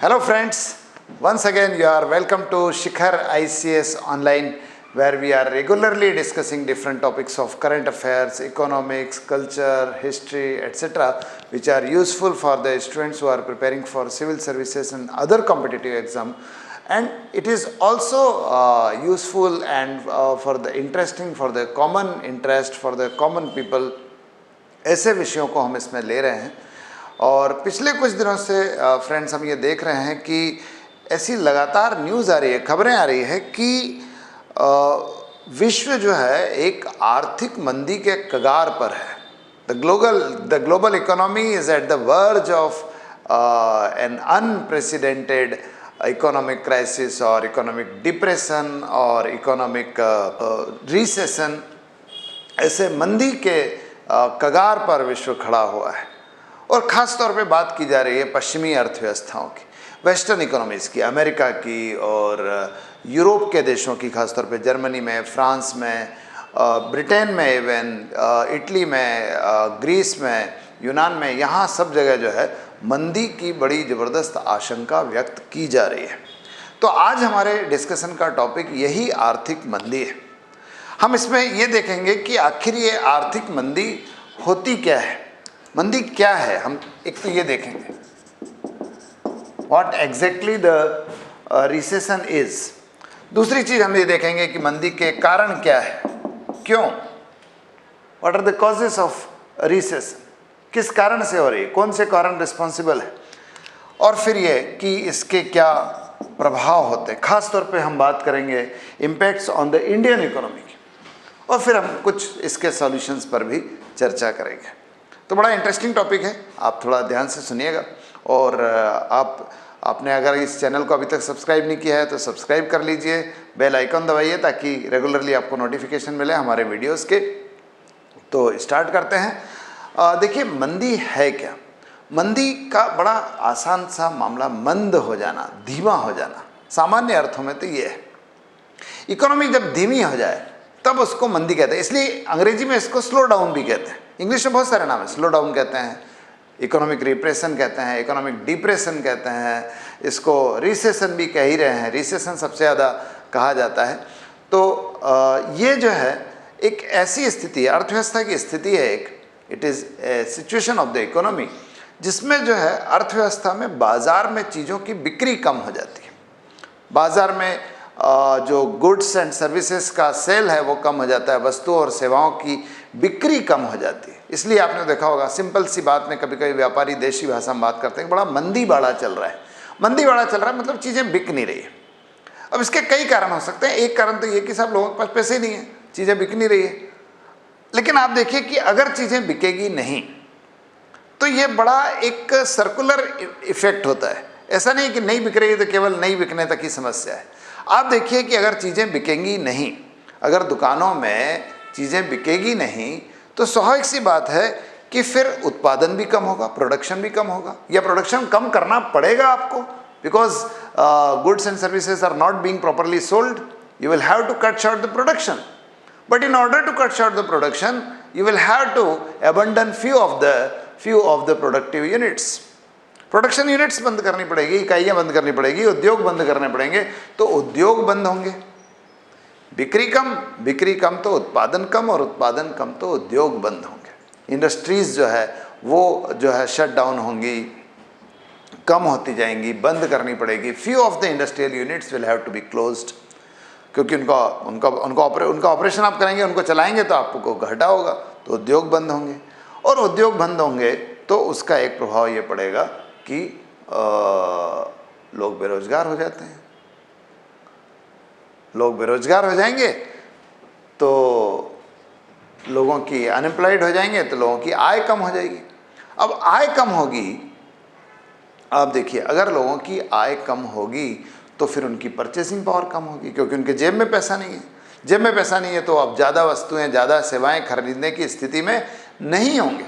Hello friends, once again you are welcome to Shikhar ICS Online, where we are regularly discussing different topics of current affairs, economics, culture, history, etc., which are useful for the students who are preparing for civil services and other competitive exam. And it is also useful and for the interesting, for the common interest, for the common people. ऐसे विषयों को हम इसमें ले रहे हैं और पिछले कुछ दिनों से फ्रेंड्स हम ये देख रहे हैं कि ऐसी लगातार न्यूज़ आ रही है, खबरें आ रही है कि विश्व जो है एक आर्थिक मंदी के कगार पर है। The global economy is at the verge of an unprecedented economic crisis और इकोनॉमिक डिप्रेशन और इकोनॉमिक रिसेशन। ऐसे मंदी के कगार पर विश्व खड़ा हुआ है और ख़ास तौर पे बात की जा रही है पश्चिमी अर्थव्यवस्थाओं की, वेस्टर्न इकोनॉमीज़ की, अमेरिका की और यूरोप के देशों की, ख़ास तौर पे जर्मनी में, फ्रांस में, ब्रिटेन में, इवन इटली में, ग्रीस में, यूनान में, यहाँ सब जगह जो है मंदी की बड़ी ज़बरदस्त आशंका व्यक्त की जा रही है। तो आज हमारे डिस्कशन का टॉपिक यही आर्थिक मंदी है। हम इसमें ये देखेंगे कि आखिर ये आर्थिक मंदी होती क्या है, मंदी क्या है। हम एक तो ये देखेंगे what exactly the recession is. दूसरी चीज़ हम ये देखेंगे कि मंदी के कारण क्या है, क्यों, what are the causes of recession, किस कारण से हो रही है, कौन से कारण रिस्पॉन्सिबल है, और फिर ये कि इसके क्या प्रभाव होते हैं। खास तौर पे हम बात करेंगे impacts on the Indian economy की, और फिर हम कुछ इसके सॉल्यूशंस पर भी चर्चा करेंगे। तो बड़ा इंटरेस्टिंग टॉपिक है, आप थोड़ा ध्यान से सुनिएगा। और आपने अगर इस चैनल को अभी तक सब्सक्राइब नहीं किया है तो सब्सक्राइब कर लीजिए, बेल आइकन दबाइए ताकि रेगुलरली आपको नोटिफिकेशन मिले हमारे वीडियोस के। तो स्टार्ट करते हैं। देखिए मंदी है क्या। मंदी का बड़ा आसान सा मामला मंद हो जाना, धीमा हो जाना, सामान्य अर्थों में तो ये है। इकोनॉमी जब धीमी हो जाए तब उसको मंदी कहते हैं, इसलिए अंग्रेजी में इसको स्लो डाउन भी कहते हैं। इंग्लिश में बहुत सारे नाम है, स्लो डाउन कहते हैं, इकोनॉमिक रिप्रेशन कहते हैं, इकोनॉमिक डिप्रेशन कहते हैं, इसको रिसेशन भी कह ही रहे हैं, रिसेशन सबसे ज़्यादा कहा जाता है। तो ये जो है एक ऐसी स्थिति है, अर्थव्यवस्था की स्थिति है एक, it is a situation of the economy जिसमें जो है अर्थव्यवस्था में बाज़ार में चीज़ों की बिक्री कम हो जाती है। बाज़ार में जो गुड्स एंड सर्विसेज का सेल है वो कम हो जाता है, वस्तुओं और सेवाओं की बिक्री कम हो जाती है। इसलिए आपने देखा होगा, सिंपल सी बात में कभी कभी व्यापारी देशी भाषा में बात करते हैं, बड़ा मंदी बाड़ा चल रहा है। मंदी बाड़ा चल रहा है मतलब चीज़ें बिक नहीं रही है। अब इसके कई कारण हो सकते हैं। एक कारण तो ये कि सब लोगों के पास पैसे नहीं है, चीज़ें बिक नहीं रही है। लेकिन आप देखिए कि अगर चीज़ें बिकेगी नहीं तो ये बड़ा एक सर्कुलर इफेक्ट होता है। ऐसा नहीं कि नहीं बिक रही है तो केवल नहीं बिकने तक की समस्या है। आप देखिए कि अगर चीज़ें बिकेंगी नहीं, अगर दुकानों में चीज़ें बिकेगी नहीं तो स्वाभाविक सी बात है कि फिर उत्पादन भी कम होगा, प्रोडक्शन भी कम होगा, या प्रोडक्शन कम करना पड़ेगा आपको, because goods and services are not being properly sold, you will have to cut short the production. But in order to cut short the production you will have to abandon few of the productive units. Production units बंद करनी पड़ेगी, इकाइयाँ बंद करनी पड़ेगी, उद्योग बंद करने पड़ेंगे, तो उद्योग बंद होंगे, बिक्री कम तो उत्पादन कम, और उत्पादन कम तो उद्योग बंद होंगे। इंडस्ट्रीज़ जो है वो जो है शट डाउन होंगी, कम होती जाएंगी, बंद करनी पड़ेगी। Few of the industrial units will have to be closed, क्योंकि उनका ऑपरेशन आप करेंगे, उनको चलाएंगे तो आपको घाटा होगा, तो उद्योग बंद होंगे। और उद्योग बंद होंगे तो उसका एक प्रभाव ये पड़ेगा कि लोग बेरोजगार हो जाते हैं। लोग बेरोजगार हो जाएंगे तो लोगों की अनएम्प्लॉयड हो जाएंगे, तो लोगों की आय कम हो जाएगी। अब आय कम होगी, आप देखिए अगर लोगों की आय कम होगी तो फिर उनकी परचेसिंग पावर कम होगी, क्योंकि उनके जेब में पैसा नहीं है। जेब में पैसा नहीं है तो अब ज़्यादा वस्तुएं, ज़्यादा सेवाएं खरीदने की स्थिति में नहीं होंगे,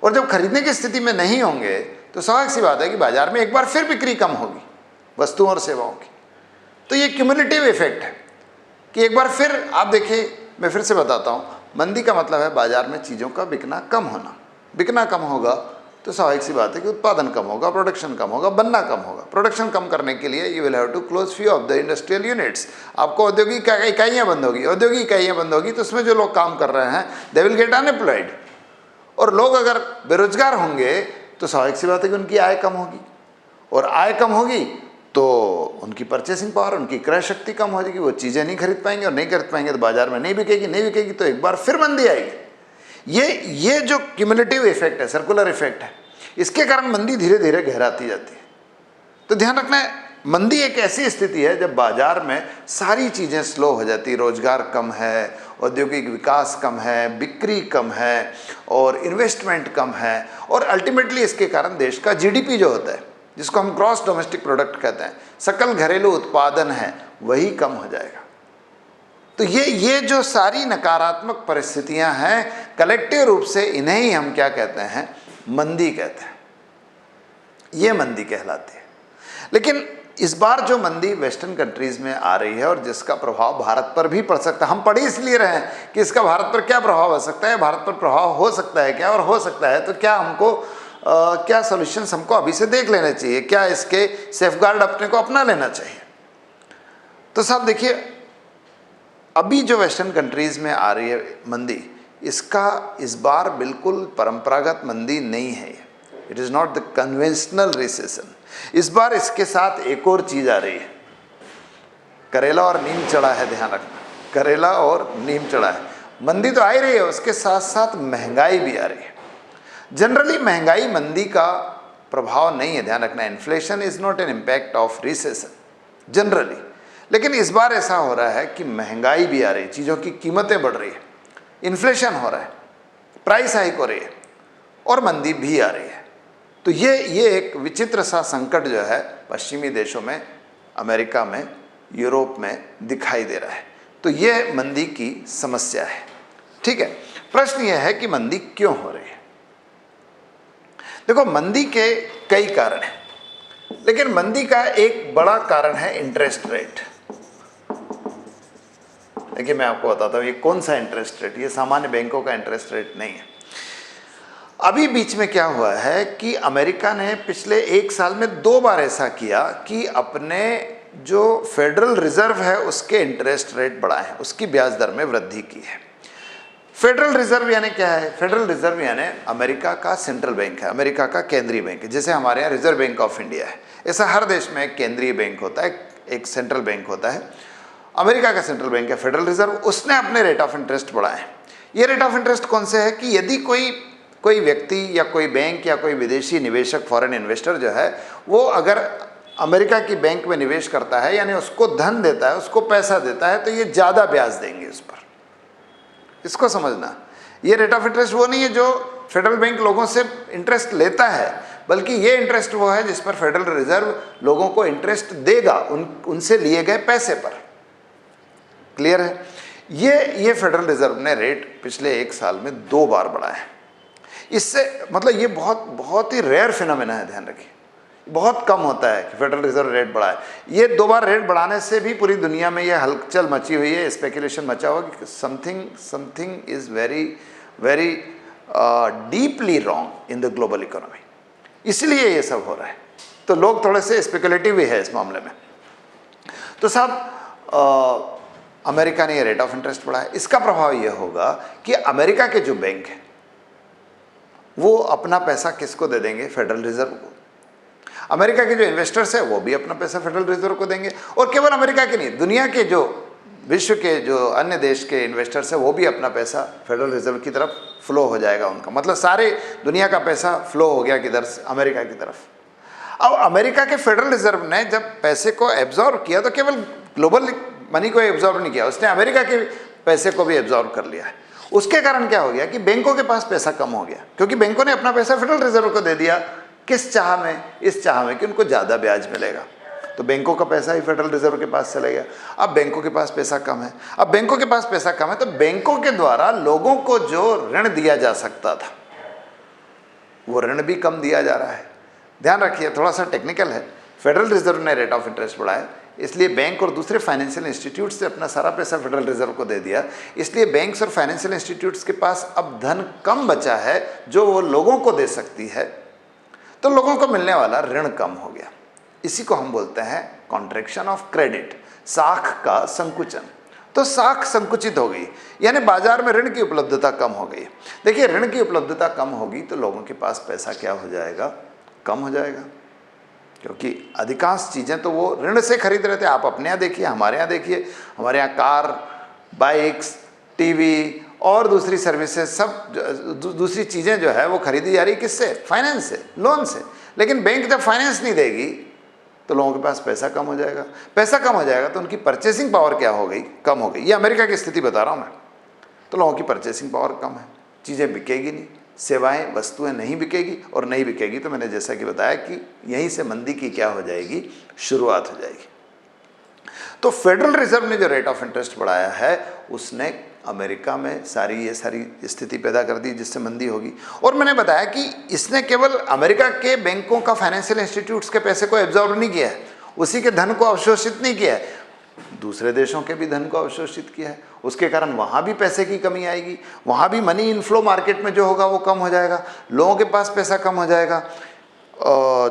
और जब खरीदने की स्थिति में नहीं होंगे तो स्वाभाविक सी बात है कि बाजार में एक बार फिर बिक्री कम होगी वस्तुओं और सेवाओं की। तो ये क्यूमुलेटिव इफेक्ट है कि एक बार फिर आप देखिए, मैं फिर से बताता हूँ, मंदी का मतलब है बाजार में चीज़ों का बिकना कम होना। बिकना कम होगा तो स्वाभाविक सी बात है कि उत्पादन कम होगा, प्रोडक्शन कम होगा, बनना कम होगा। प्रोडक्शन कम करने के लिए you will have to close few of the industrial units. आपको औद्योगिक इकाइयाँ बंद होगी, औद्योगिक इकाइयाँ बंद होगी तो उसमें जो लोग काम कर रहे हैं दे विल गेट अनएम्प्लॉयड, और लोग अगर बेरोजगार होंगे तो स्वाभाविक सी बात है कि उनकी आय कम होगी, और आय कम होगी तो उनकी परचेसिंग पावर, उनकी क्रय शक्ति कम हो जाएगी, वो चीज़ें नहीं खरीद पाएंगे, और नहीं खरीद पाएंगे तो बाजार में नहीं बिकेगी, नहीं बिकेगी तो एक बार फिर मंदी आएगी। ये जो क्यूमुलेटिव इफेक्ट है, सर्कुलर इफेक्ट है, इसके कारण मंदी धीरे धीरे गहराती जाती है। तो ध्यान रखना है, मंदी एक ऐसी स्थिति है जब बाजार में सारी चीज़ें स्लो हो जाती, रोजगार कम है, औद्योगिक विकास कम है, बिक्री कम है, और इन्वेस्टमेंट कम है, और अल्टीमेटली इसके कारण देश का जीडीपी जो होता है, जिसको हम ग्रॉस डोमेस्टिक प्रोडक्ट कहते हैं, सकल घरेलू उत्पादन है, वही कम हो जाएगा। तो ये जो सारी नकारात्मक परिस्थितियां हैं, कलेक्टिव रूप से इन्हें ही हम क्या कहते हैं, मंदी कहते हैं। ये मंदी कहलाती है। लेकिन इस बार जो मंदी वेस्टर्न कंट्रीज में आ रही है और जिसका प्रभाव भारत पर भी पड़ सकता है, हम पढ़ इसलिए रहे हैं कि इसका भारत पर क्या प्रभाव हो सकता है, भारत पर प्रभाव हो सकता है क्या, और हो सकता है तो क्या हमको क्या सॉल्यूशंस हमको अभी से देख लेने चाहिए, क्या इसके सेफगार्ड अपने को अपना लेना चाहिए। तो साहब देखिए, अभी जो वेस्टर्न कंट्रीज में आ रही है मंदी, इसका इस बार बिल्कुल परंपरागत मंदी नहीं है। It is not the conventional recession. इस बार इसके साथ एक और चीज़ आ रही है, करेला और नीम चढ़ा है। ध्यान रखना, करेला और नीम चढ़ा है। मंदी तो आ ही रही है, उसके साथ साथ महंगाई भी आ रही है। जनरली महंगाई मंदी का प्रभाव नहीं है, ध्यान रखना। Inflation is not an impact of recession generally. लेकिन इस बार ऐसा हो रहा है कि महंगाई भी आ रही है, चीज़ों की कीमतें बढ़ रही है, इन्फ्लेशन हो रहा है, प्राइस हाइक हो रही है, और मंदी भी आ रही है। तो ये एक विचित्र सा संकट जो है पश्चिमी देशों में, अमेरिका में, यूरोप में दिखाई दे रहा है। तो ये मंदी की समस्या है। ठीक है, प्रश्न ये है कि मंदी क्यों हो रही है। देखो, मंदी के कई कारण हैं, लेकिन मंदी का एक बड़ा कारण है इंटरेस्ट रेट। देखिए, मैं आपको बताता हूँ ये कौन सा इंटरेस्ट रेट, ये सामान्य बैंकों का इंटरेस्ट रेट नहीं है। अभी बीच में क्या हुआ है कि अमेरिका ने पिछले एक साल में 2 बार ऐसा किया कि अपने जो फेडरल रिजर्व है उसके इंटरेस्ट रेट बढ़ाए हैं, उसकी ब्याज दर में वृद्धि की है। फेडरल रिजर्व यानी क्या है? फेडरल रिजर्व यानी अमेरिका का सेंट्रल बैंक है, अमेरिका का केंद्रीय बैंक है। जैसे हमारे यहाँ रिजर्व बैंक ऑफ इंडिया है, ऐसा हर देश में एक केंद्रीय बैंक होता है, एक सेंट्रल बैंक होता है। अमेरिका का सेंट्रल बैंक है फेडरल रिजर्व, उसने अपने रेट ऑफ इंटरेस्ट बढ़ाए। ये रेट ऑफ इंटरेस्ट कौन से है कि यदि कोई व्यक्ति या कोई बैंक या कोई विदेशी निवेशक, फॉरेन इन्वेस्टर जो है, वो अगर अमेरिका की बैंक में निवेश करता है, यानी उसको धन देता है, उसको पैसा देता है, तो ये ज़्यादा ब्याज देंगे उस पर। इसको समझना, ये रेट ऑफ इंटरेस्ट वो नहीं है जो फेडरल बैंक लोगों से इंटरेस्ट लेता है, बल्कि ये इंटरेस्ट वो है जिस पर फेडरल रिजर्व लोगों को इंटरेस्ट देगा उनसे लिए गए पैसे पर। क्लियर है? ये फेडरल रिजर्व ने रेट पिछले एक साल में 2 बार बढ़ाया है। इससे मतलब ये बहुत ही रेयर फिनोमेना है, ध्यान रखिए। बहुत कम होता है कि फेडरल रिजर्व रेट बढ़ाए। ये 2 बार रेट बढ़ाने से भी पूरी दुनिया में ये हलचल मची हुई है, स्पेकुलेशन मचा हुआ कि something is very very deeply wrong in the global economy, इसलिए ये सब हो रहा है। तो लोग थोड़े से स्पेकुलेटिव भी है इस मामले में। तो साहब, अमेरिका ने ये रेट ऑफ इंटरेस्ट बढ़ाया। इसका प्रभाव ये होगा कि अमेरिका के जो बैंक हैं वो अपना पैसा किसको दे देंगे? फेडरल रिजर्व को। अमेरिका के जो इन्वेस्टर्स हैं वो भी अपना पैसा फेडरल रिजर्व को देंगे। और केवल अमेरिका के नहीं, दुनिया के जो विश्व के जो अन्य देश के इन्वेस्टर्स हैं वो भी अपना पैसा फेडरल रिजर्व की तरफ फ्लो हो जाएगा उनका। मतलब सारे दुनिया का पैसा फ्लो हो गया किधर से? अमेरिका की तरफ। अब अमेरिका के फेडरल रिजर्व ने जब पैसे को एब्जॉर्व किया तो केवल ग्लोबल मनी को एब्जॉर्व नहीं किया, उसने अमेरिका के पैसे को भी एब्जॉर्व कर लिया है। उसके कारण क्या हो गया कि बैंकों के पास पैसा कम हो गया, क्योंकि बैंकों ने अपना पैसा फेडरल रिजर्व को दे दिया। किस चाह में? इस चाह में कि उनको ज़्यादा ब्याज मिलेगा। तो बैंकों का पैसा ही फेडरल रिजर्व के पास चले गया। अब बैंकों के पास पैसा कम है, अब बैंकों के पास पैसा कम है, तो बैंकों के द्वारा लोगों को जो ऋण दिया जा सकता था वो ऋण भी कम दिया जा रहा है। ध्यान रखिए, थोड़ा सा टेक्निकल है। फेडरल रिजर्व ने रेट ऑफ इंटरेस्ट बढ़ाया, इसलिए बैंक और दूसरे फाइनेंशियल इंस्टीट्यूट से अपना सारा पैसा फेडरल रिजर्व को दे दिया। इसलिए बैंक्स और फाइनेंशियल इंस्टीट्यूट्स के पास अब धन कम बचा है जो वो लोगों को दे सकती है तो लोगों को मिलने वाला ऋण कम हो गया। इसी को हम बोलते हैं कॉन्ट्रैक्शन ऑफ क्रेडिट, साख का संकुचन। तो साख संकुचित हो गई, यानी बाजार में ऋण की उपलब्धता कम हो गई। देखिए, ऋण की उपलब्धता कम होगी तो लोगों के पास पैसा क्या हो जाएगा, कम हो जाएगा, क्योंकि अधिकांश चीज़ें तो वो ऋण से खरीद रहे थे। आप अपने यहाँ देखिए, हमारे यहाँ देखिए, हमारे यहाँ कार, बाइक्स, टीवी और दूसरी सर्विसेज, सब दूसरी चीज़ें जो है वो खरीदी जा रही किससे, फाइनेंस से, लोन से। लेकिन बैंक जब फाइनेंस नहीं देगी तो लोगों के पास पैसा कम हो जाएगा। पैसा कम हो जाएगा तो उनकी परचेसिंग पावर क्या हो गई, कम हो गई। ये अमेरिका की स्थिति बता रहा हूँ मैं। तो लोगों की परचेसिंग पावर कम है, चीज़ें बिकेगी नहीं, सेवाएं, वस्तुएं नहीं बिकेगी, और नहीं बिकेगी तो मैंने जैसा कि बताया कि यहीं से मंदी की क्या हो जाएगी, शुरुआत हो जाएगी। तो फेडरल रिजर्व ने जो रेट ऑफ इंटरेस्ट बढ़ाया है उसने अमेरिका में ये सारी स्थिति पैदा कर दी जिससे मंदी होगी। और मैंने बताया कि इसने केवल अमेरिका के बैंकों का, फाइनेंशियल इंस्टीट्यूट्स के पैसे को एब्जॉर्ब नहीं किया है, उसी के धन को अवशोषित नहीं किया है, दूसरे देशों के भी धन को अवशोषित किया है। उसके कारण वहाँ भी पैसे की कमी आएगी, वहाँ भी मनी इनफ्लो मार्केट में जो होगा वो कम हो जाएगा, लोगों के पास पैसा कम हो जाएगा,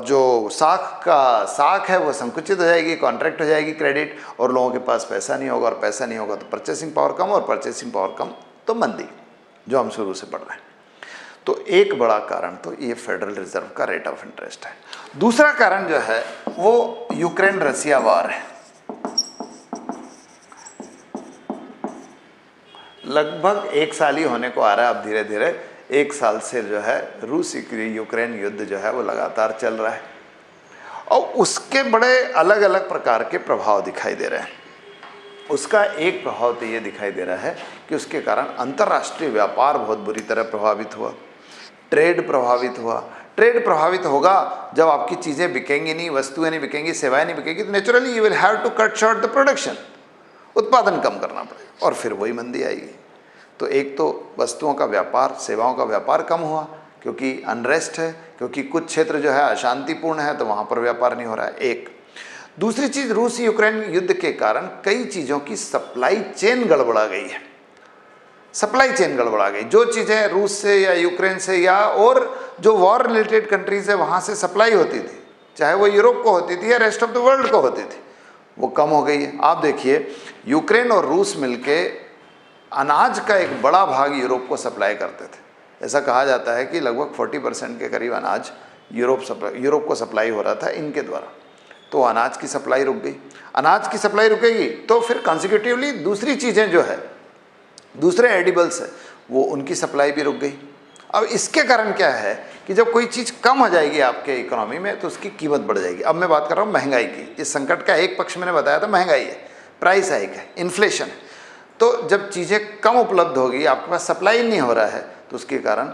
जो साख है वो संकुचित हो जाएगी, कॉन्ट्रैक्ट हो जाएगी क्रेडिट, और लोगों के पास पैसा नहीं होगा, और पैसा नहीं होगा तो परचेसिंग पावर कम, और परचेसिंग पावर कम तो मंदी, जो हम शुरू से पढ़ रहे हैं। तो एक बड़ा कारण तो ये फेडरल रिजर्व का रेट ऑफ इंटरेस्ट है। दूसरा कारण जो है वो यूक्रेन रसिया वार है। लगभग 1 साल ही होने को आ रहा है अब, धीरे धीरे 1 साल से जो है रूस यूक्रेन युद्ध जो है वो लगातार चल रहा है, और उसके बड़े अलग अलग प्रकार के प्रभाव दिखाई दे रहे हैं। उसका एक प्रभाव तो ये दिखाई दे रहा है कि उसके कारण अंतर्राष्ट्रीय व्यापार बहुत बुरी तरह प्रभावित हुआ, ट्रेड प्रभावित हुआ। ट्रेड प्रभावित होगा जब आपकी चीज़ें बिकेंगी नहीं, वस्तुएं नहीं बिकेंगी, सेवाएं नहीं बिकेंगी, तो naturally you will have to cut short the production, उत्पादन कम करना पड़ेगा, और फिर वही मंदी आएगी। तो एक तो वस्तुओं का व्यापार, सेवाओं का व्यापार कम हुआ क्योंकि अनरेस्ट है, क्योंकि कुछ क्षेत्र जो है अशांतिपूर्ण है तो वहाँ पर व्यापार नहीं हो रहा है। एक दूसरी चीज़, रूस यूक्रेन युद्ध के कारण कई चीज़ों की सप्लाई चेन गड़बड़ा गई है। सप्लाई चेन गड़बड़ा गई, जो चीज़ें रूस से या यूक्रेन से या और जो वॉर रिलेटेड कंट्रीज़ है वहाँ से सप्लाई होती थी, चाहे वो यूरोप को होती थी या रेस्ट ऑफ द वर्ल्ड को होती थी, वो कम हो गई है। आप देखिए, यूक्रेन और रूस मिलके अनाज का एक बड़ा भाग यूरोप को सप्लाई करते थे। ऐसा कहा जाता है कि लगभग 40% के करीब अनाज यूरोप को सप्लाई हो रहा था इनके द्वारा। तो अनाज की सप्लाई रुक गई। अनाज की सप्लाई रुकेगी तो फिर कॉन्सिक्यूटिवली दूसरी चीज़ें जो है, दूसरे एडिबल्स है, वो उनकी सप्लाई भी रुक गई। अब इसके कारण क्या है कि जब कोई चीज़ कम हो जाएगी आपके इकोनॉमी में तो उसकी कीमत बढ़ जाएगी। अब मैं बात कर रहा हूँ महंगाई की। इस संकट का एक पक्ष मैंने बताया था महंगाई है, प्राइस हाइक है, इन्फ्लेशन है। तो जब चीज़ें कम उपलब्ध होगी, आपके पास सप्लाई नहीं हो रहा है, तो उसके कारण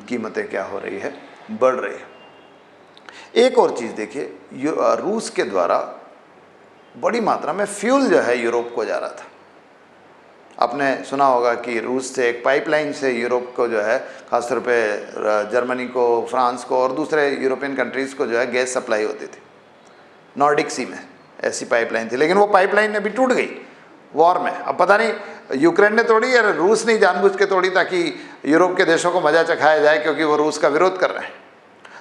कीमतें क्या हो रही है, बढ़ रही है। एक और चीज़ देखिए, रूस के द्वारा बड़ी मात्रा में फ्यूल जो है यूरोप को जा रहा था। आपने सुना होगा कि रूस से एक पाइपलाइन से यूरोप को जो है, खासतौर पे जर्मनी को, फ्रांस को और दूसरे यूरोपियन कंट्रीज़ को जो है गैस सप्लाई होती थी। नॉर्डिक सी में ऐसी पाइपलाइन थी, लेकिन वो पाइपलाइन अभी टूट गई वॉर में। अब पता नहीं यूक्रेन ने तोड़ी या रूस ने जानबूझ के तोड़ी ताकि यूरोप के देशों को मजा चखाया जाए, क्योंकि वो रूस का विरोध कर रहे हैं।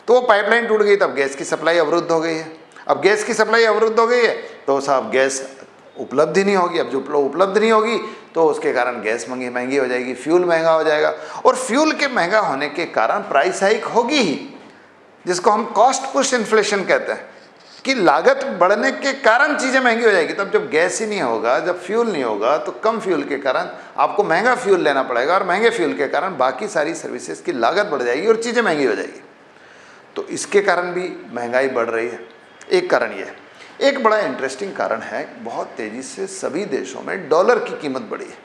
तो वो पाइपलाइन टूट गई, तब गैस की सप्लाई अवरुद्ध हो गई है। अब गैस की सप्लाई अवरुद्ध हो गई है तो साहब गैस उपलब्ध ही नहीं होगी। अब जो उपलब्ध नहीं होगी तो उसके कारण गैस महंगी हो जाएगी, फ्यूल महंगा हो जाएगा, और फ्यूल के महंगा होने के कारण प्राइस हाइक होगी ही, जिसको हम कॉस्ट पुश इन्फ्लेशन कहते हैं, कि लागत बढ़ने के कारण चीज़ें महंगी हो जाएगी। तब जब गैस ही नहीं होगा, जब फ्यूल नहीं होगा, तो कम फ्यूल के कारण आपको महंगा फ्यूल लेना पड़ेगा, और महंगे फ्यूल के कारण बाकी सारी सर्विसेज की लागत बढ़ जाएगी और चीज़ें महंगी हो जाएगी। तो इसके कारण भी महंगाई बढ़ रही है। एक कारण ये है। एक बड़ा इंटरेस्टिंग कारण है, बहुत तेज़ी से सभी देशों में डॉलर की कीमत बढ़ी है।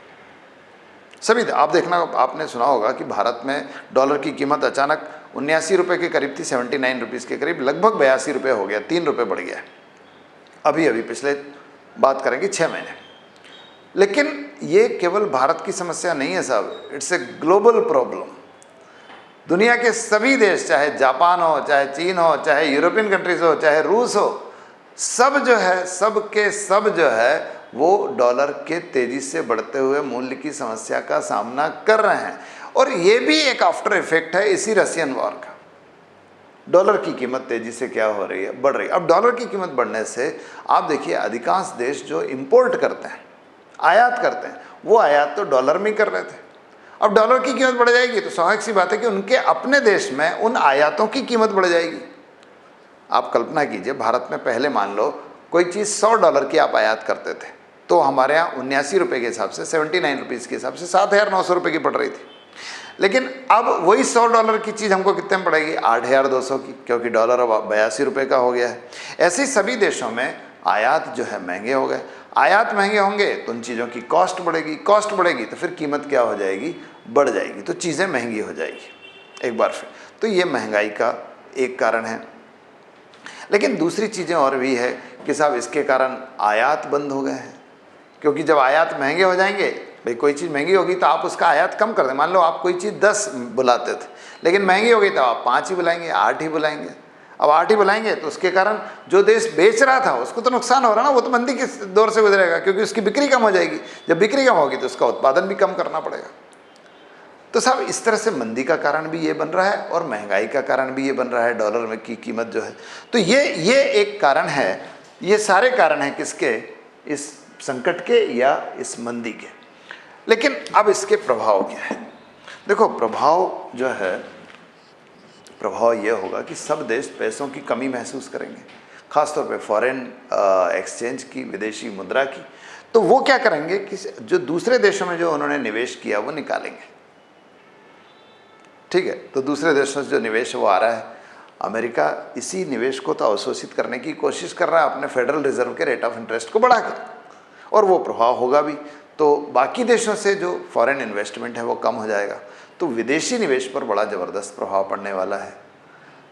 सभी आप देखना, आपने सुना होगा कि भारत में डॉलर की कीमत अचानक 79 रुपये के करीब थी, 79 रुपीज़ के करीब, लगभग 82 रुपये हो गया, 3 रुपये बढ़ गया अभी पिछले बात करेंगे 6 महीने। लेकिन ये केवल भारत की समस्या नहीं है साहब, इट्स ए ग्लोबल प्रॉब्लम। दुनिया के सभी देश, चाहे जापान हो, चाहे चीन हो, चाहे यूरोपियन कंट्रीज हो, चाहे रूस हो, सब जो है, सब के सब जो है वो डॉलर के तेज़ी से बढ़ते हुए मूल्य की समस्या का सामना कर रहे हैं। और ये भी एक आफ्टर इफेक्ट है इसी रशियन वॉर का। डॉलर की कीमत तेजी से क्या हो रही है, बढ़ रही है। अब डॉलर की कीमत बढ़ने से आप देखिए अधिकांश देश जो इंपोर्ट करते हैं, आयात करते हैं, वो आयात तो डॉलर में कर रहे थे। अब डॉलर की कीमत बढ़ जाएगी तो स्वाभाविक सी बात है कि उनके अपने देश में उन आयातों की कीमत बढ़ जाएगी। आप कल्पना कीजिए, भारत में पहले मान लो कोई चीज़ $100 की आप आयात करते थे तो हमारे यहाँ 79 रुपये के हिसाब से, 79 रुपीज़ के हिसाब से 7,900 रुपये की पड़ रही थी। लेकिन अब वही $100 की चीज़ हमको कितने में पड़ेगी, 8,200 की, क्योंकि डॉलर अब 82 रुपये का हो गया है। ऐसे ही सभी देशों में आयात जो है महंगे हो गए। आयात महंगे होंगे तो उन चीज़ों की कॉस्ट बढ़ेगी, कॉस्ट बढ़ेगी तो फिर कीमत क्या हो जाएगी, बढ़ जाएगी, तो चीज़ें महंगी हो जाएगी एक बार फिर। तो ये महंगाई का एक कारण है। लेकिन दूसरी चीज़ें और भी है कि साहब इसके कारण आयात बंद हो गए हैं, क्योंकि जब आयात महंगे हो जाएंगे, भाई कोई चीज़ महंगी होगी तो आप उसका आयात कम कर दें। मान लो आप कोई चीज़ 10 बुलाते थे, लेकिन महंगी हो गई तो आप 5 ही बुलाएंगे, 8 ही बुलाएंगे। अब 8 ही बुलाएंगे तो उसके कारण जो देश बेच रहा था उसको तो नुकसान हो रहा ना, वो तो मंदी के दौर से गुजरेगा, क्योंकि उसकी बिक्री कम हो जाएगी। जब बिक्री कम होगी तो उसका उत्पादन भी कम करना पड़ेगा। तो साहब इस तरह से मंदी का कारण भी ये बन रहा है और महंगाई का कारण भी ये बन रहा है, डॉलर में की कीमत जो है। तो ये एक कारण है, ये सारे कारण हैं किसके, इस संकट के या इस मंदी के। लेकिन अब इसके प्रभाव क्या है? देखो प्रभाव जो है, प्रभाव ये होगा कि सब देश पैसों की कमी महसूस करेंगे, खासतौर पे फॉरेन एक्सचेंज की, विदेशी मुद्रा की। तो वो क्या करेंगे कि जो दूसरे देशों में जो उन्होंने निवेश किया वो निकालेंगे। ठीक है, तो दूसरे देशों से जो निवेश वो आ रहा है, अमेरिका इसी निवेश को तो अवशोषित करने की कोशिश कर रहा है अपने फेडरल रिजर्व के रेट ऑफ इंटरेस्ट को बढ़ा के, और वो प्रभाव होगा भी। तो बाकी देशों से जो फॉरेन इन्वेस्टमेंट है वो कम हो जाएगा, तो विदेशी निवेश पर बड़ा ज़बरदस्त प्रभाव पड़ने वाला है।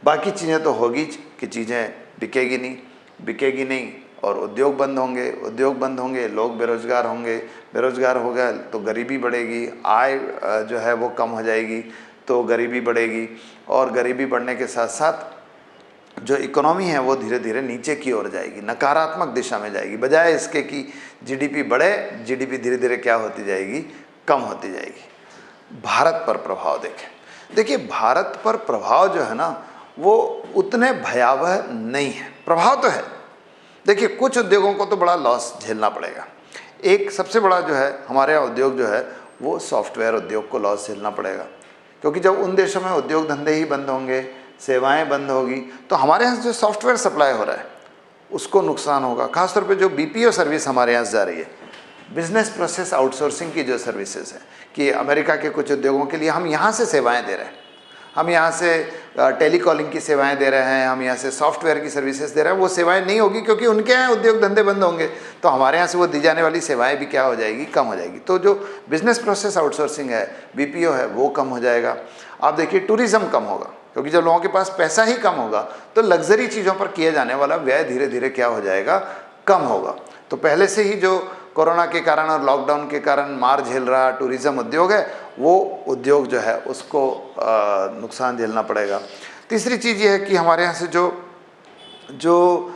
बाकी चीज़ें तो होगी कि चीज़ें बिकेगी नहीं और उद्योग बंद होंगे, लोग बेरोजगार होंगे, बेरोजगार हो गए तो गरीबी बढ़ेगी, आय जो है वो कम हो जाएगी तो गरीबी बढ़ेगी, और गरीबी बढ़ने के साथ साथ जो इकोनॉमी है वो धीरे धीरे नीचे की ओर जाएगी, नकारात्मक दिशा में जाएगी। बजाय इसके कि जीडीपी बढ़े, जीडीपी धीरे धीरे क्या होती जाएगी, कम होती जाएगी। भारत पर प्रभाव देखिए भारत पर प्रभाव जो है ना वो उतने भयावह नहीं है। प्रभाव तो है, देखिए कुछ उद्योगों को तो बड़ा लॉस झेलना पड़ेगा। एक सबसे बड़ा जो है हमारे यहाँ उद्योग जो है वो सॉफ्टवेयर उद्योग को लॉस झेलना पड़ेगा, क्योंकि जब उन देशों में उद्योग धंधे ही बंद होंगे, सेवाएं बंद होगी, तो हमारे यहाँ जो सॉफ्टवेयर सप्लाई हो रहा है उसको नुकसान होगा। खासतौर पे जो बीपीओ सर्विस हमारे यहाँ से जा रही है, बिजनेस प्रोसेस आउटसोर्सिंग की जो सर्विसेज है, कि अमेरिका के कुछ उद्योगों के लिए हम यहाँ से सेवाएं दे रहे हैं, हम यहाँ से टेलीकॉलिंग की सेवाएं दे रहे हैं, हम यहाँ से सॉफ्टवेयर की सर्विसेज दे रहे हैं, वो सेवाएं नहीं होगी क्योंकि उनके यहाँ उद्योग धंधे बंद होंगे, तो हमारे यहाँ से वो दी जाने वाली सेवाएं भी क्या हो जाएगी, कम हो जाएगी। तो जो बिजनेस प्रोसेस आउटसोर्सिंग है, बीपीओ है, वो कम हो जाएगा। आप देखिए टूरिज्म कम होगा, क्योंकि जब लोगों के पास पैसा ही कम होगा तो लग्जरी चीज़ों पर किए जाने वाला व्यय धीरे धीरे क्या हो जाएगा, कम होगा। तो पहले से ही जो कोरोना के कारण और लॉकडाउन के कारण मार झेल रहा टूरिज्म उद्योग है, वो उद्योग जो है उसको नुकसान झेलना पड़ेगा। तीसरी चीज़ ये है कि हमारे यहाँ से जो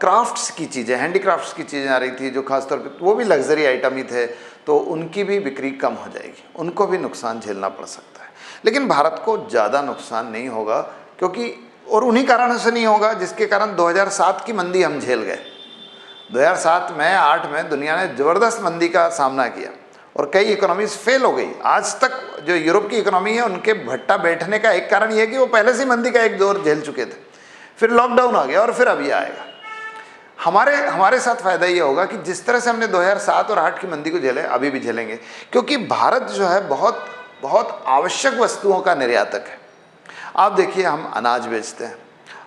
क्राफ्ट्स की चीज़ें, हैंडीक्राफ्ट्स की चीज़ें आ रही थी, जो खासतौर पे वो भी लग्जरी आइटम ही थे, तो उनकी भी बिक्री कम हो जाएगी, उनको भी नुकसान झेलना पड़ सकता है। लेकिन भारत को ज़्यादा नुकसान नहीं होगा, क्योंकि और उन्हीं कारणों से नहीं होगा जिसके कारण 2007 की मंदी हम झेल गए। 2007 में 8 में दुनिया ने ज़बरदस्त मंदी का सामना किया और कई इकोनॉमीज फेल हो गई। आज तक जो यूरोप की इकोनॉमी है उनके भट्टा बैठने का एक कारण यह है कि वो पहले से मंदी का एक दौर झेल चुके थे, फिर लॉकडाउन आ गया और फिर अभी आएगा। हमारे साथ फ़ायदा ये होगा कि जिस तरह से हमने 2007 और 8 की मंदी को झेले, अभी भी झेलेंगे, क्योंकि भारत जो है बहुत बहुत आवश्यक वस्तुओं का निर्यातक है। आप देखिए हम अनाज बेचते हैं,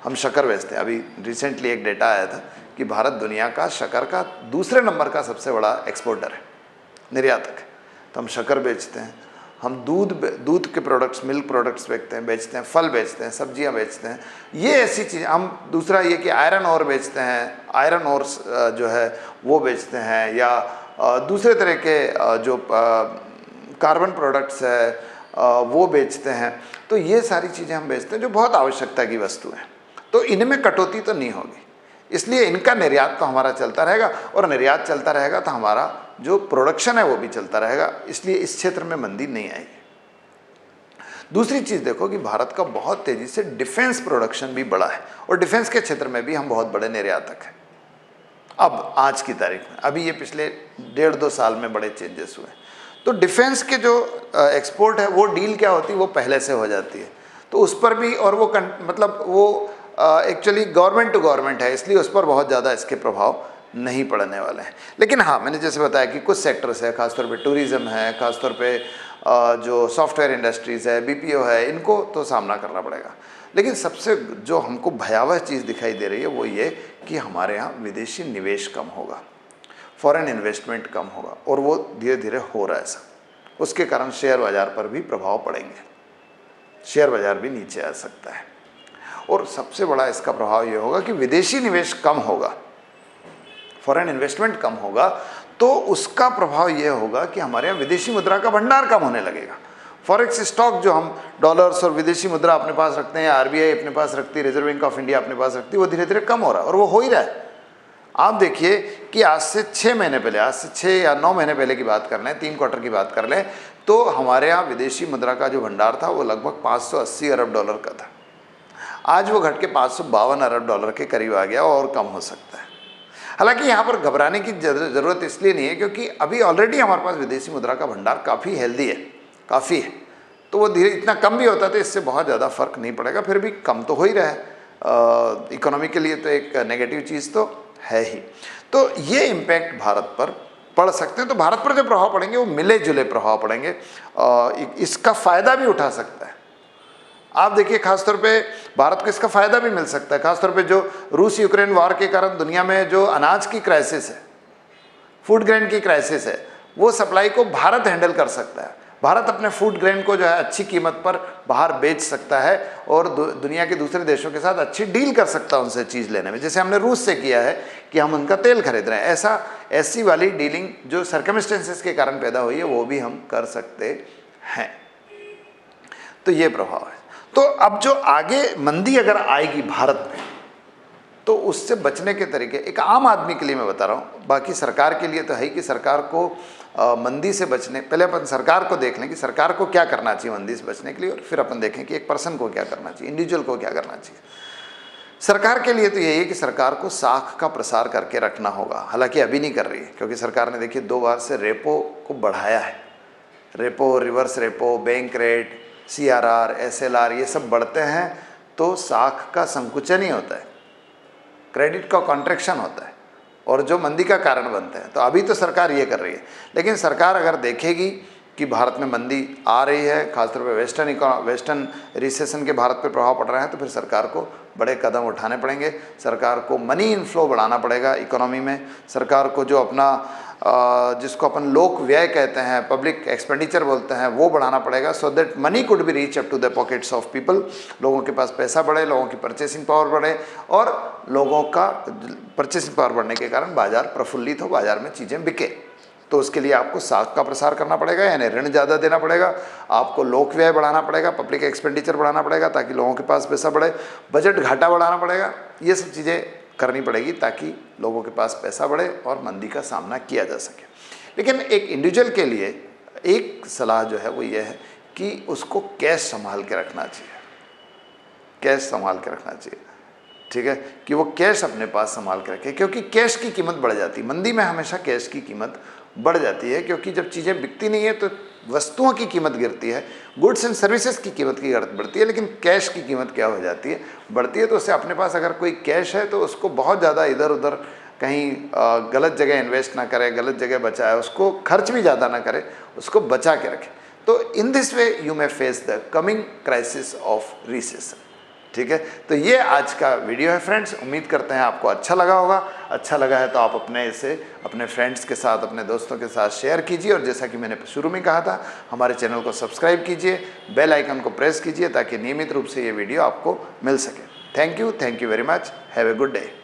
हम शक्कर बेचते हैं। अभी रिसेंटली एक डेटा आया था कि भारत दुनिया का शक्कर का दूसरे नंबर का सबसे बड़ा एक्सपोर्टर है, निर्यातक है। तो हम शक्कर बेचते हैं, हम दूध के प्रोडक्ट्स, मिल्क प्रोडक्ट्स बेचते हैं, फल बेचते हैं, सब्जियां बेचते हैं, ये ऐसी चीज़। हम दूसरा ये कि आयरन ओर बेचते हैं, आयरन ओर जो है वो बेचते हैं, या दूसरे तरह के जो कार्बन प्रोडक्ट्स है वो बेचते हैं। तो ये सारी चीज़ें हम बेचते हैं जो बहुत आवश्यकता की वस्तु हैं, तो इनमें कटौती तो नहीं होगी, इसलिए इनका निर्यात तो हमारा चलता रहेगा, और निर्यात चलता रहेगा तो हमारा जो प्रोडक्शन है वो भी चलता रहेगा, इसलिए इस क्षेत्र में मंदी नहीं आएगी। दूसरी चीज़ देखो कि भारत का बहुत तेज़ी से डिफेंस प्रोडक्शन भी बढ़ा है और डिफेंस के क्षेत्र में भी हम बहुत बड़े निर्यातक हैं। अब आज की तारीख में, अभी ये पिछले 1.5-2 साल में बड़े चेंजेस हुए। तो डिफेंस के जो एक्सपोर्ट है वो डील क्या होती है, वो पहले से हो जाती है, तो उस पर भी, और वो मतलब वो एक्चुअली गवर्नमेंट टू गवर्नमेंट है, इसलिए उस पर बहुत ज़्यादा इसके प्रभाव नहीं पड़ने वाले हैं। लेकिन हाँ, मैंने जैसे बताया कि कुछ सेक्टर्स है, खासतौर पे टूरिज़्म है, खासतौर पे जो सॉफ्टवेयर इंडस्ट्रीज़ है, बीपीओ है, इनको तो सामना करना पड़ेगा। लेकिन सबसे जो हमको भयावह चीज़ दिखाई दे रही है वो ये कि हमारे यहाँ विदेशी निवेश कम होगा, फॉरेन इन्वेस्टमेंट कम होगा, और वो धीरे धीरे हो रहा है ऐसा। उसके कारण शेयर बाज़ार पर भी प्रभाव पड़ेंगे, शेयर बाज़ार भी नीचे आ सकता है। और सबसे बड़ा इसका प्रभाव ये होगा कि विदेशी निवेश कम होगा, फॉरेन इन्वेस्टमेंट कम होगा, तो उसका प्रभाव ये होगा कि हमारे यहाँ विदेशी मुद्रा का भंडार कम होने लगेगा। फॉरेक्स स्टॉक जो हम डॉलर्स और विदेशी मुद्रा अपने पास रखते हैं, आरबीआई अपने पास रखती है, रिजर्व बैंक ऑफ इंडिया अपने पास रखती है, वो धीरे धीरे कम हो रहा है, और वो हो ही रहा है। आप देखिए कि आज से 6 महीने पहले, आज से 6 या 9 महीने पहले की बात कर लें, 3 क्वार्टर की बात कर लें, तो हमारे यहाँ विदेशी मुद्रा का जो भंडार था वो लगभग 580 अरब डॉलर का था। आज वो घट के 552 अरब डॉलर के करीब आ गया, और कम हो सकता है। हालांकि यहाँ पर घबराने की ज़रूरत इसलिए नहीं है क्योंकि अभी ऑलरेडी हमारे पास विदेशी मुद्रा का भंडार काफ़ी हेल्दी है, काफ़ी है, तो वो धीरे इतना कम भी होता तो इससे बहुत ज़्यादा फर्क नहीं पड़ेगा, फिर भी कम तो हो ही रहा है। इकोनॉमी के लिए तो एक नेगेटिव चीज़ तो है ही। तो ये इम्पैक्ट भारत पर पड़ सकते हैं। तो भारत पर जो प्रभाव पड़ेंगे वो मिले जुले प्रभाव पड़ेंगे, इसका फ़ायदा भी उठा सकता है। आप देखिए खासतौर पे भारत को इसका फ़ायदा भी मिल सकता है, खासतौर पे जो रूस यूक्रेन वॉर के कारण दुनिया में जो अनाज की क्राइसिस है, फूड ग्रेन की क्राइसिस है, वो सप्लाई को भारत हैंडल कर सकता है। भारत अपने फूड ग्रेन को जो है अच्छी कीमत पर बाहर बेच सकता है और दुनिया के दूसरे देशों के साथ अच्छी डील कर सकता है उनसे चीज़ लेने में, जैसे हमने रूस से किया है कि हम उनका तेल खरीद रहे हैं। ऐसी वाली डीलिंग जो सर्कमस्टेंसेस के कारण पैदा हुई है वो भी हम कर सकते हैं। तो ये प्रभाव है। तो अब जो आगे मंदी अगर आएगी भारत में, तो उससे बचने के तरीके एक आम आदमी के लिए मैं बता रहा हूँ, बाकी सरकार के लिए तो है ही कि सरकार को मंदी से बचने, पहले अपन सरकार को देख लें कि सरकार को क्या करना चाहिए मंदी से बचने के लिए, और फिर अपन देखें कि एक पर्सन को क्या करना चाहिए, इंडिविजुअल को क्या करना चाहिए। सरकार के लिए तो यही है कि सरकार को साख का प्रसार करके रखना होगा, हालांकि अभी नहीं कर रही है क्योंकि सरकार ने देखिए 2 बार से रेपो को बढ़ाया है। Repo, reverse repo, bank rate, CRR, SLR ये सब बढ़ते हैं तो साख का संकुचन ही होता है, क्रेडिट का कॉन्ट्रैक्शन होता है, और जो मंदी का कारण बनते हैं। तो अभी तो सरकार ये कर रही है, लेकिन सरकार अगर देखेगी कि भारत में मंदी आ रही है, खासतौर पर वेस्टर्न रिसेशन के भारत पे प्रभाव पड़ रहा है, तो फिर सरकार को बड़े कदम उठाने पड़ेंगे। सरकार को मनी इनफ्लो बढ़ाना पड़ेगा इकोनॉमी में। सरकार को जो अपना जिसको अपन लोक व्यय कहते हैं, पब्लिक एक्सपेंडिचर बोलते हैं, वो बढ़ाना पड़ेगा, so that money could be reach up to the pockets of people. लोगों के पास पैसा बढ़े, लोगों की परचेसिंग पावर बढ़े, और लोगों का परचेसिंग पावर बढ़ने के कारण बाजार प्रफुल्लित हो, बाजार में चीज़ें बिके। तो उसके लिए आपको साख का प्रसार करना पड़ेगा, यानी ऋण ज़्यादा देना पड़ेगा, आपको लोक व्यय बढ़ाना पड़ेगा, पब्लिक एक्सपेंडिचर बढ़ाना पड़ेगा ताकि लोगों के पास पैसा बढ़े, बजट घाटा बढ़ाना पड़ेगा। ये सब चीज़ें करनी पड़ेगी ताकि लोगों के पास पैसा बढ़े और मंदी का सामना किया जा सके। लेकिन एक इंडिविजुअल के लिए एक सलाह जो है वो ये है कि उसको कैश संभाल के रखना चाहिए, कैश संभाल के रखना चाहिए, ठीक है, कि वो कैश अपने पास संभाल के रखे, क्योंकि कैश की कीमत बढ़ जाती है मंदी में, हमेशा कैश की कीमत बढ़ जाती है, क्योंकि जब चीज़ें बिकती नहीं है तो वस्तुओं की कीमत गिरती है, गुड्स एंड सर्विसेज की कीमत की बढ़ती है, लेकिन कैश की कीमत क्या हो जाती है, बढ़ती है। तो उससे अपने पास अगर कोई कैश है तो उसको बहुत ज़्यादा इधर उधर कहीं गलत जगह इन्वेस्ट ना करे, गलत जगह बचाए, उसको खर्च भी ज़्यादा ना करे, उसको बचा के रखे। तो in this way you may face the coming crisis of recession, ठीक है। तो ये आज का वीडियो है फ्रेंड्स, उम्मीद करते हैं आपको अच्छा लगा होगा। अच्छा लगा है तो आप अपने फ्रेंड्स के साथ, अपने दोस्तों के साथ शेयर कीजिए, और जैसा कि मैंने शुरू में कहा था, हमारे चैनल को सब्सक्राइब कीजिए, बेल आइकन को प्रेस कीजिए ताकि नियमित रूप से ये वीडियो आपको मिल सके। Thank you very much, have a good day.